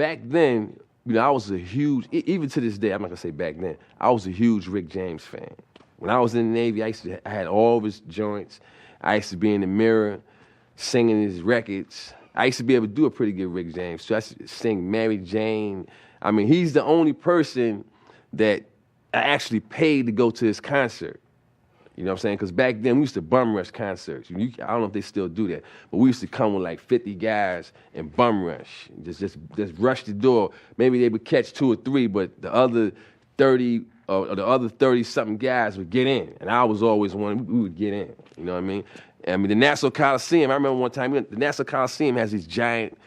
back then, I was a huge, even to this day, I'm not gonna say back then, I was a huge Rick James fan. When I was in the Navy, I had all of his joints. I used to be in the mirror singing his records. I used to be able to do a pretty good Rick James. So I used to sing Mary Jane. I mean, he's the only person that I actually paid to go to his concert. You know what I'm saying? Because back then, we used to bum rush concerts. I don't know if they still do that, but we used to come with like 50 guys and bum rush. Just rush the door. Maybe they would catch 2 or 3, but the other 30 or the other 30-something guys would get in. And I was always one, we would get in. You know what I mean? I mean, the Nassau Coliseum, I remember one time, the Nassau Coliseum has these giant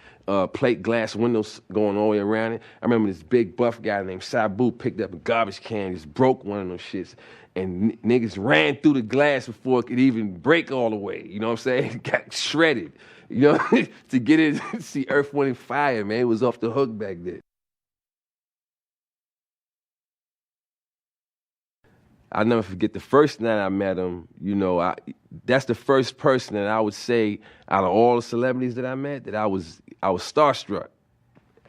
plate glass windows going all the way around it. I remember this big buff guy named Sabu picked up a garbage can, just broke one of those shits, and niggas ran through the glass before it could even break all the way. You know what I'm saying? Got shredded. You know, to get in to see Earth, Wind, and Fire, man, it was off the hook back then. I'll never forget the first night I met him. That's the first person that I would say out of all the celebrities that I met that I was starstruck.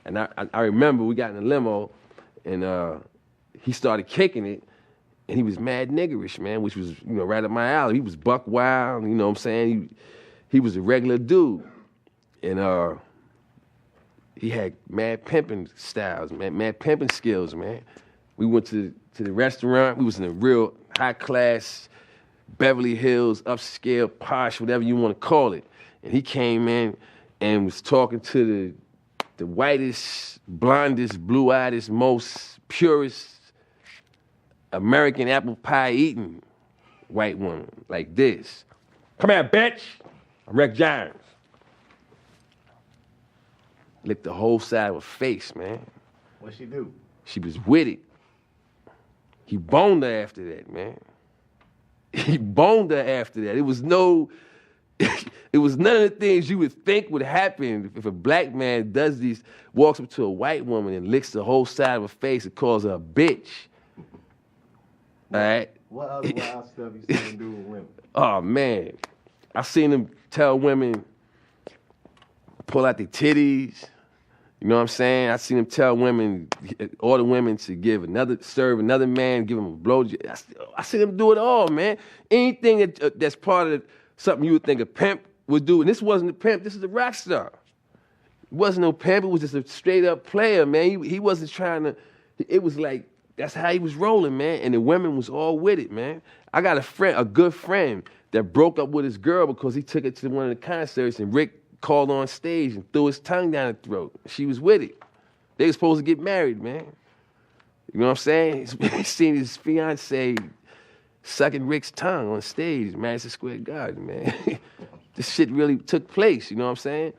And I remember we got in a limo and he started kicking it and he was mad niggerish, man, which was, right up my alley. He was buck wild, you know what I'm saying? He was a regular dude. And he had mad pimping styles, man, mad pimping skills, man. We went to the restaurant. We was in a real high-class, Beverly Hills, upscale, posh, whatever you want to call it. And he came in and was talking to the whitest, blondest, blue-eyedest, most purest American apple pie eating white woman, like this. Come here, bitch. I'm Rick James. Licked the whole side of her face, man. What'd she do? She was with it. He boned her after that, man. He boned her after that. It was none of the things you would think would happen if a black man walks up to a white woman and licks the whole side of her face and calls her a bitch. All right? What other wild stuff you seen him do with women? Oh, man. I seen him tell women, pull out their titties. You know what I'm saying? I seen him tell women, order women to serve another man, give him a blowjob. I seen him do it all, man. Anything that's part of something you would think a pimp would do. And this wasn't a pimp, this is a rock star. It wasn't no pimp, it was just a straight up player, man. He wasn't trying to, it was like, that's how he was rolling, man. And the women was all with it, man. I got a good friend that broke up with his girl because he took it to one of the concerts and Rick called on stage and threw his tongue down her throat. She was with it. They were supposed to get married, man. You know what I'm saying? He's seen his fiance sucking Rick's tongue on stage, Madison Square Garden, man. This shit really took place, you know what I'm saying?